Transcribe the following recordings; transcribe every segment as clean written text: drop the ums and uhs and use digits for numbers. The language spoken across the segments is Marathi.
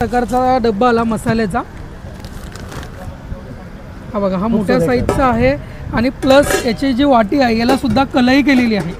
प्रकारचा डब्बा आला मसाल्याचा। हा बघा, हा मोठ्या साईजचा आहे आणि प्लस याची जी वाटी आहे याला सुद्धा कलई केलेली आहे।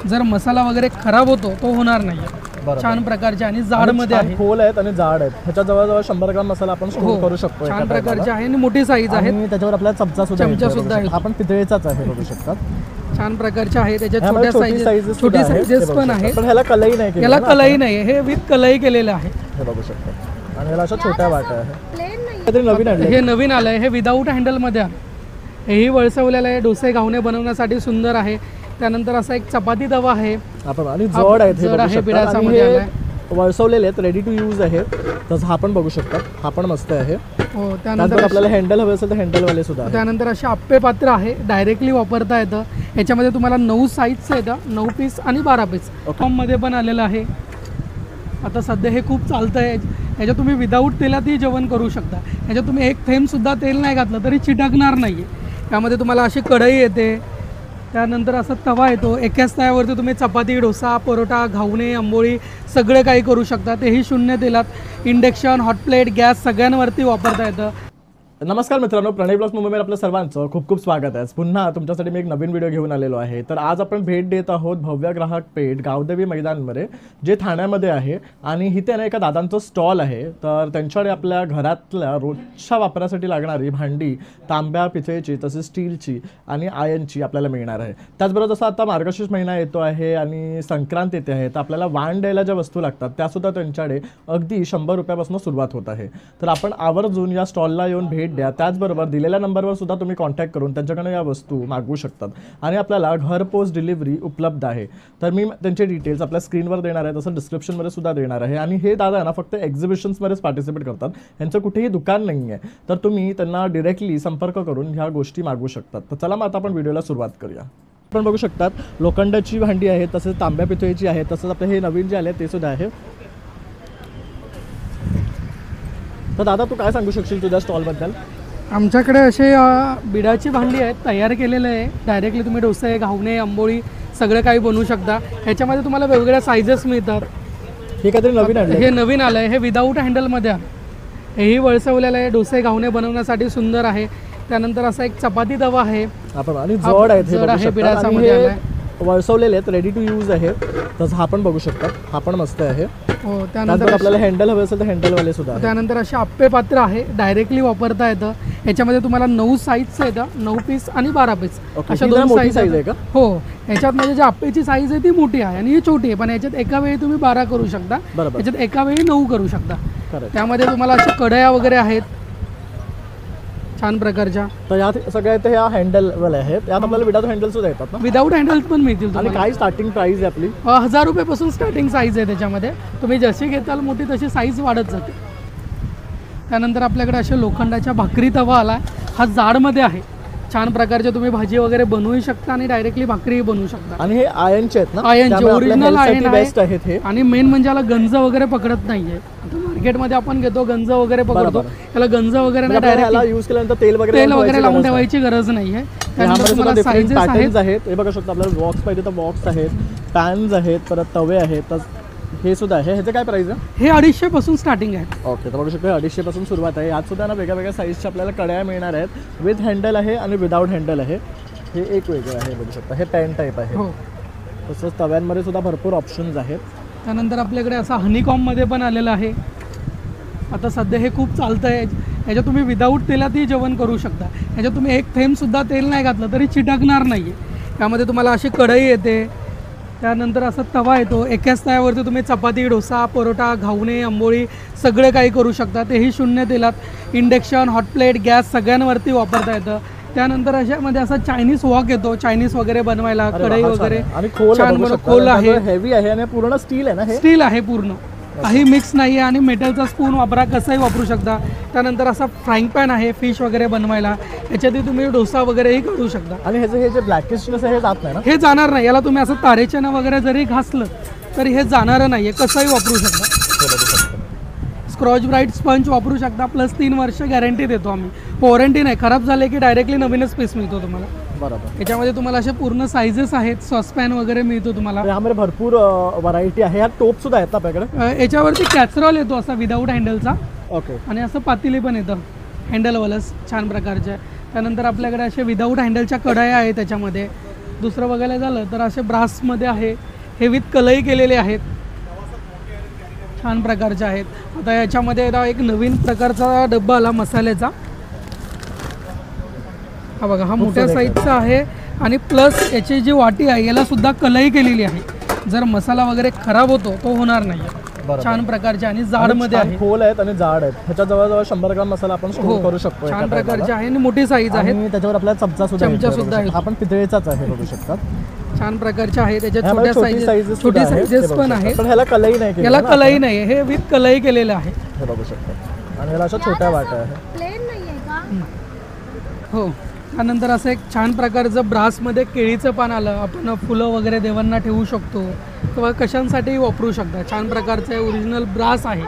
जर मसाला वगैरे खराब होतो तो होणार नाही। छान प्रकारचे आणि जाड मध्ये आहे, खोल आहेत आणि जाड आहेत। ह्याच्या जवळ 100 ग्राम मसाला आपण स्टोर करू शकतो। छान प्रकारचे आहे आणि मोठी साईज आहे। आणि त्याच्यावर आपला चमचा सुद्धा आहे, आपण पितळेचाच आहे बघू शकतात। छान प्रकारचे आहे, त्याच्यात छोट्या साईजेस छोटी साईजेस पण आहे। पण ह्याला कलई नाही, याला कलई नाही, हे विथ कलई केलेलं आहे। हे बघू शकता आणि ह्याला अशा छोट्या वाट्या आहे। नवीन आणले, हे नवीन आलंय, हे विदाऊट हँडल मध्ये आहे। हेही वळसवलेलं आहे, डोसे घावणे बनवण्यासाठी सुंदर आहे। त्यानंतर असा एक चपाती तवा आहे आपण आणि जड आहे, बिडाचा मध्ये आलाय, वळसवलेले आहेत, रेडी टू यूज आहे। तसं हा पण बघू शकता, हा पण मस्त आहे। हो, त्यानंतर आपल्याला हँडल हवे असेल तर हँडल वाले सुद्धा आहे। त्यानंतर असे आप्पे पात्र आहे, डायरेक्टली वापरता येतं। याच्यामध्ये तुम्हाला 9 साईजचं येतं, 9 पीस आणि 12 पीस कॉम मध्ये पण आलेलं आहे। आता सध्या हे खूप चालतंय। याच्यात तुम्ही विदाऊट तेलातही जेवण करू शकता। याच्यात तुम्ही एक थेंब सुद्धा तेल नाही घातलं तरी चिटकणार नाही। त्यामध्ये तुम्हाला अशी कढई येते, त्यानंतर असा तवा येतो। एकाच तव्यावरती तुम्ही चपाती, डोसा, परोठा, घावणे, आंबोळी सगळे काही करू शकता, तेही 0 तेलात। इंडक्शन, हॉट प्लेट, गॅस सगळ्यांवरती वापरता येतं। नमस्कार मित्रांनो, प्रणय ब्लॉग्स मुंबईमध्ये आपल्या सर्वांचं खूप खूप स्वागत आहे। पुन्हा तुमच्यासाठी मी एक नवीन व्हिडिओ घेऊन आलेलो आहे। तर आज आपण भेट देत आहोत भव्य ग्राहक पेठ गावदेवी मैदानमध्ये, जे ठाण्यामध्ये आहे। आणि इथे ना एका दादांचं स्टॉल आहे। तर त्यांच्याकडे आपल्या घरातल्या रोजच्या वापरासाठी लागणारी भांडी तांब्या, पितळेची, तसेच स्टीलची आणि आयर्नची आपल्याला मिळणार आहे। त्याचबरोबर जसं आता मार्गशीर्ष महिना येतो आहे आणि संक्रांत येते आहे, तर आपल्याला वाण द्यायला ज्या वस्तू लागतात त्यासुद्धा त्यांच्याकडे अगदी 100 रुपयापासून सुरुवात होत आहे। तर आपण आवर्जून या स्टॉलला येऊन भेट द्या। त्याचबरोबर दिलेल्या नंबरवर सुद्धा तुम्ही कॉन्टॅक्ट करून त्यांच्याकडे या वस्तू मागवू शकतात आणि आपल्याला घरपोच डिलिव्हरी उपलब्ध आहे। तर मी त्यांचे डिटेल्स आपल्या स्क्रीनवर देणार आहे, तसं डिस्क्रिप्शनमध्ये सुद्धा देणार आहे। आणि हे दादा ना फक्त एक्झिबिशन्समध्येच पार्टिसिपेट करतात, यांचं कुठेही दुकान नाही आहे। तर तुम्ही त्यांना डिरेक्टली संपर्क करून ह्या गोष्टी मागवू शकतात। तर चला मग आता आपण व्हिडिओला सुरुवात करूया। आपण बघू शकतात लोखंडाची भांडी आहे, तसेच तांब्या पितळेची आहे, तसंच आपले हे नवीन जे आले ते सुद्धा आहे। तर दादा तू काय सांगू शकशील तुझ्या स्टॉलबद्दल? आमच्याकडे असे बिडाची भांडी आहेत, तयार केलेले आहे। डायरेक्टली तुम्ही डोसे, घावणे, आंबोळी सगळं काही बनवू शकता। ह्याच्यामध्ये तुम्हाला वेगवेगळ्या साईजेस मिळतात। हे काहीतरी नवीन आणलं, हे नवीन आलंय, हे विदाऊट हँडल मध्ये आहे। हेही वळसवलेलं आहे, डोसे घावणे बनवण्यासाठी सुंदर आहे। त्यानंतर असा एक चपाती तवा आहे, आपण आणि जड आहे, बिडाचा मध्ये आलाय, वळसवलेले आहेत, रेडी टू यूज आहे। तसं हा पण बघू शकता, हा पण मस्त आहे। हो, त्यानंतर आपल्याला हँडल हवे असेल तर हँडल वाले सुद्धा आहे। त्यानंतर असे आप्पे पात्र आहे, डायरेक्टली वापरता येतं। याच्यामध्ये तुम्हाला 9 साईजचं येतं, 9 पीस आणि 12 पीस अशा 2 साईज आहे का? हो, याच्यात म्हणजे जी आप्पेची साईज आहे ती मोठी आहे आणि ही छोटी आहे, पण याच्यात एका वेळी तुम्ही 12 करू शकता, याच्यात एका वेळी 9 करू शकता। त्यामध्ये तुम्हाला अशा कढया वगैरे आहेत छान प्रकारच्या। तर यात सगळ्या इथे ह्या हँडल वाले आहेत, यात आपल्याला विदाउट हँडल सुद्धा येतात ना? विदाउट हँडल्स पण मिळतील। आणि काय स्टार्टिंग प्राइस आहे आपली? 1000 रुपयापासून स्टार्टिंग साईज आहे। त्याच्यामध्ये तुम्ही जशी घेताल मोठी तशी साईज वाढत जाते। त्यानंतर आपल्याकडे अशा लोखंडाच्या भाकरी तवा आला, हा जाडमध्ये आहे। छान प्रकारचे तुम्ही भाजी वगैरे बनवू शकता आणि डायरेक्टली भाकरी बनवू शकता। आणि हे आयर्नचे आहेत ना? आयर्नचे ओरिजिनल आयर्न बेस्ट आहेत हे। आणि मेन म्हणजे याला गंज वगैरे पकडत नाहीये। मार्केटमध्ये आपण घेतो गंज वगैरे पकडतो, याला गंज वगैरे नाही, डायरेक्ट यूज केल्यानंतर तेल वगैरे लावून ठेवायची गरज नाहीये। त्यामध्ये साईजेस आहेत, हे बघू शकता। आपल्याला बॉक्स पाहिजे तर बॉक्स आहेत, पॅन्स आहेत, परत तवे आहेत, हे सुद्धा आहे। ह्याचं काय प्राइस आहे? हे 250 पासून स्टार्टिंग आहे। ओके, तर बघू शकता 250 पासून सुरुवात आहे। यात सुद्धा ना वेगळ्या वेगळ्या साईजच्या आपल्याला कड्या मिळणार आहेत, विथ हँडल आहे आणि विदाऊट हँडल आहे। हे एक वेगळं आहे, बघू शकता। हे पॅन टाईप आहे। हो, तसंच तव्यांमध्ये सुद्धा भरपूर ऑप्शन्स आहेत। त्यानंतर आपल्याकडे असा हनीकॉम मध्ये पण आलेला आहे। आता सध्या हे खूप चालतंय। याच्यात तुम्ही विदाऊट तेलातही जेवण करू शकता। याच्यात तुम्ही एक थेंब सुद्धा तेल नाही घातलं तरी चिटकणार नाही। त्यामध्ये तुम्हाला अशी कढई येते, त्यानंतर असा तवा येतो। एकाच तव्यावरती तुम्ही चपाती, डोसा, परोठा, घावणे, आंबोळी सगळे काही करू शकता, तेही 0 तेलात। इंडक्शन, हॉट प्लेट, गॅस सगळ्यांवरती वापरता येतं। त्यानंतर अशामध्ये असा चायनीज वॉक येतो, चायनीज वगैरे बनवायला, कढई वगैरे छान खोल आहे, हेवी आहे आणि पूर्ण स्टील आहे ना? स्टील आहे पूर्ण, काही मिक्स नाही आहे। आणि मेटलचा स्पून वापरा, कसंही वापरू शकता। त्यानंतर असा फ्राईंग पॅन आहे फिश वगैरे बनवायला, याच्यातही तुम्ही डोसा वगैरेही करू शकता। आणि ह्याचं हे जे ब्लॅकिश हे जात नाही ना? हे जाणार नाही, याला तुम्ही असं तारेच्यानं वगैरे जरी घासलं तरी हे जाणारं नाही आहे, कसंही वापरू शकता। स्क्रॉच ब्राईट स्पंज वापरू शकता, प्लस 3 वर्ष गॅरंटी देतो आम्ही। वॉरंटी नाही, खराब झाले की डायरेक्टली नवीनच पीस मिळतो तुम्हाला। बरोबर. याच्यामध्ये तुम्हाला असे पूर्ण साईजेस आहेत, सॉसपॅन वगैरे मिळतो तुम्हाला. यामध्ये भरपूर व्हरायटी आहे. ह्या टोप सुद्धा आहेत ना आपल्याकडे? याच्यावरती कॅसरॉल येतो असा विदाऊट हँडलचा, ओके. आणि असं पातेली पण येतं हँडलवालंच छान प्रकारचे. त्यानंतर आपल्याकडे असे विदाऊट हँडलच्या कढया आहेत त्याच्यामध्ये. दुसरं बघायला झालं तर असे ब्रासमध्ये आहे, हे विथ कलई केलेले आहेत, छान प्रकारचे आहेत. आता याच्यामध्ये आता एक नवीन प्रकारचा डब्बा आला मसाल्याचा. हा बघा, हा मोठ्या साईजचा आहे आणि प्लस याची जी वाटी आहे याला सुद्धा कलई केलेली आहे. जर मसाला वगैरे खराब होतो तो होणार नाही. छान प्रकारचे आणि जाडमध्ये आहे. खोल आहेत आणि जाड आहेत. ह्याच्या जवळजवळ 100 ग्राम मसाला आपण स्टोर करू शकतो. छान प्रकारचे आहे आणि मोठी साईज आहे. आणि त्याच्यावर आपल्याला चमचा सुद्धा आहे. आपण पितळेचाच आहे, बघू शकतात. छान प्रकारचे आहे. त्याच्यात छोट्या साईजेस, छोटी साईजेस पण आहेत. पण ह्याला कलई नाही, याला कलई नाही, हे विथ कलई केलेलं आहे. हे बघू शकतात. आणि याला अशा छोट्या वाट्या आहेत. प्लेन नाही आहे का? हो. त्यानंतर असं एक छान प्रकारचं ब्रासमध्ये केळीचं पान आलं. आपण फुलं वगैरे देवांना ठेवू शकतो किंवा कशांसाठी वापरू शकता. छान प्रकारचं ओरिजिनल ब्रास आहे.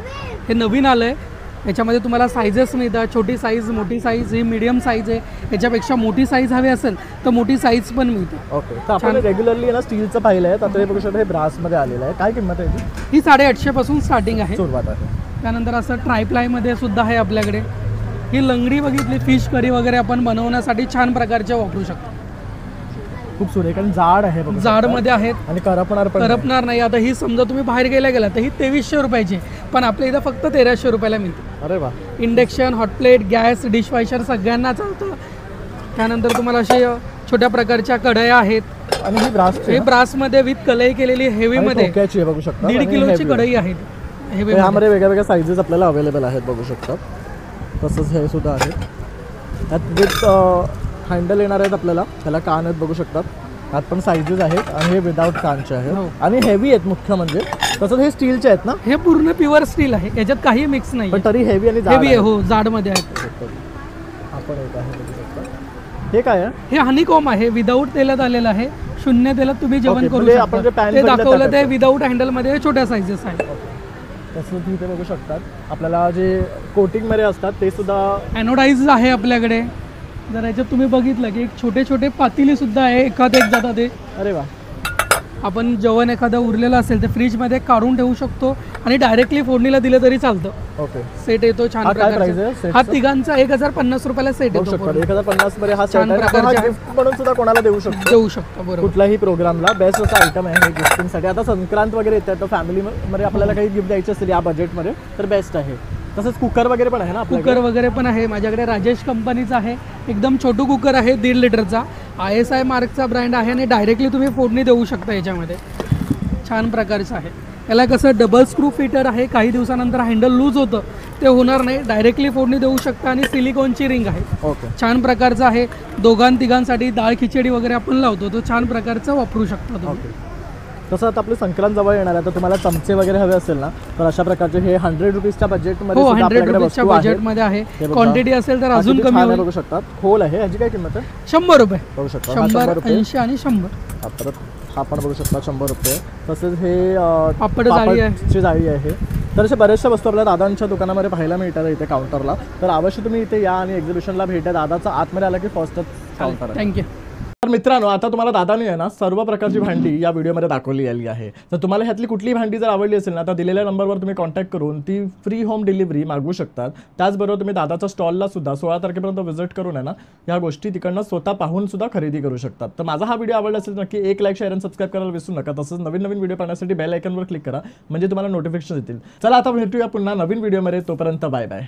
हे नवीन आलं आहे. याच्यामध्ये तुम्हाला साईजेस मिळतात, छोटी साईज, मोठी साईज, ही मीडियम साईज आहे. याच्यापेक्षा मोठी साईज हवी असेल तर मोठी साईज पण मिळते. ओके. तर आपण रेग्युलरली ना स्टीलचं पाहिलं आहे, आता हे बघू शकतो हे ब्रासमध्ये आलेलं आहे. काय किंमत आहे ही 850 पासून स्टार्टिंग आहे, सुरुवात आहे. त्यानंतर असं ट्रायप्लायमध्ये सुद्धा आहे आपल्याकडे. ही लंगडी बघितली, फिश करी वगैरे आपण बनवण्यासाठी छान प्रकारचे वापरू शकतो. खूप सुरेख आणि जाड आहे, बघू जाडमध्ये आहेत आणि करपणार नाही. आता ही समजा तुम्ही बाहेर गेला तर ही 2300 रुपयाची, पण आपल्या इथं फक्त 1300 रुपयाला मिळते. अरे वा. इंडक्शन, हॉटप्लेट, गॅस, डिशवॉशर सगळ्यांना चालतं. त्यानंतर तुम्हाला असे छोट्या प्रकारच्या कढया आहेत आणि ही ब्रासमध्ये विथ कलई केलेली हेवीमध्ये बघू शकता. 1.5 किलोची कढई आहे. ह्यामध्ये वेगळ्या साईजेस आपल्याला अवेलेबल आहेत, बघू शकतात. तसंच हे सुद्धा आहे. त्यात विथ हँडल येणार आहेत आपल्याला. त्याला कान आहेत, बघू शकतात. त्यात पण साईजेस आहेत आणि हे विदाऊट कानचे आहेत आणि हेवी आहेत मुख्य म्हणजे. तसंच हे स्टीलचे आहेत ना? हे पूर्ण प्युअर स्टील आहे, याच्यात काही मिक्स नाही, पण तरी हेवी आणि हेवी आहे. हो, जाडमध्ये आहेत. आपण एक आहे, बघू शकता. हे काय आहे? हे हनीकॉम आहे, विदाऊट तेलात आलेलं आहे. शून्य तेलात तुम्ही जेवण करू आपण जे शकता. ते दाखवलं ते विदाऊट हँडलमध्ये छोट्या साईजेस आहेत. तसंच इथे बघू शकतात आपल्याला जे कोटिंगमध्ये असतात ते सुद्धा ॲनोडाईज आहे आपल्याकडे. जर याच्यात तुम्ही बघितलं की एक छोटे छोटे पातेली सुद्धा आहे, एखाद एक जातात ते. अरे वा. आपण जेवण एखादं उरलेलं असेल ते फ्रीजमध्ये काढून ठेवू शकतो आणि डायरेक्टली फोडणीला दिलं तरी चालतं. ओके. सेट येतो छान प्रकारचा. हा तिघांचा 1050 रुपयाला सेट येतो. 1050 मध्ये हा सेट आहे. गिफ्ट म्हणून सुद्धा कोणाला देऊ शकतो. बरोबर. कुठल्याही प्रोग्रामला बेस्ट असा आयटम आहे गिफ्टिंगसाठी. आता संक्रांत वगैरे येतात तर फॅमिलीमध्ये आपल्याला काही गिफ्ट द्यायचे असेल या बजेटमध्ये तर बेस्ट आहे. तसंच कुकर वगैरे पण आहे ना? कुकर वगैरे पण आहे माझ्याकडे. राजेश कंपनीचा आहे, एकदम छोटू कुकर आहे, 1.5 लिटरचा. ISI मार्कचा ब्रँड आहे आणि डायरेक्टली तुम्ही फोडणी देऊ शकता याच्यामध्ये. छान प्रकारचं आहे. याला कसं डबल स्क्रू फिटर आहे. काही दिवसानंतर हँडल लूज होतं, ते होणार नाही, डायरेक्टली फोडणी देऊ शकता. आणि सिलिकॉनची रिंग आहे. ओके. छान प्रकारचं आहे. तिघांसाठी डाळ खिचडी वगैरे आपण लावतो तो छान प्रकारचं वापरू शकता तुम्ही. तसं आता आपली संक्रांत जवळ येणार आहे तर तुम्हाला चमचे वगैरे हवे असेल ना तर अशा प्रकारचे हे 100 रुपीजच्या बजेटमध्ये. हो, 100 रुपीजच्या बजेटमध्ये आहे. क्वांटिटी असेल तर अजून कमी होईल. बघू शकतात. खोल आहे. ह्याची काय किंमत आहे? 100 रुपये. बघू शकता. 100, 80 आणि 100. हा पण बघू शकता 100 रुपये. तसेच हे पापड जाळी आहे. तर अशा बऱ्याचशा वस्तू आपल्या दादांच्या दुकानामध्ये पाहायला मिळतात इथे काउंटरला. तर अवश्य तुम्ही इथे या आणि एक्झिबिशनला भेटा. दादाचा आतमध्ये आला की फर्स्टच काउंटर आहे. थँक्यू. तर मित्रांनो, आता तुम्हाला दादाने आहे ना सर्व प्रकारची भांडी या व्हिडिओमध्ये दाखवली आली आहे. तर तुम्हाला ह्यातली कुठलीही भांडी जर आवडली असेल ना तर दिलेल्या नंबरवर तुम्ही कॉन्टॅक्ट करून ती फ्री होम डिलिव्हरी मागवू शकतात. त्याचबरोबर तुम्ही दादाच्या स्टॉलला सुद्धा 16 तारखेपर्यंत व्हिजिट करून आहे ना या गोष्टी तिकडनं स्वतः पाहून सुद्धा खरेदी करू शकतात. तर माझा हा व्हिडिओ आवडला असेल नक्की एक लाईक, शेअर आणि सबस्क्राईब करायला विसरू नका. तसंच नवीन व्हिडिओ पाहण्यासाठी बेल आयकॉनवर क्लिक करा म्हणजे तुम्हाला नोटिफिकेशन येतील. चला आता भेटूया पुन्हा नवीन व्हिडिओमध्ये. तोपर्यंत बाय बाय.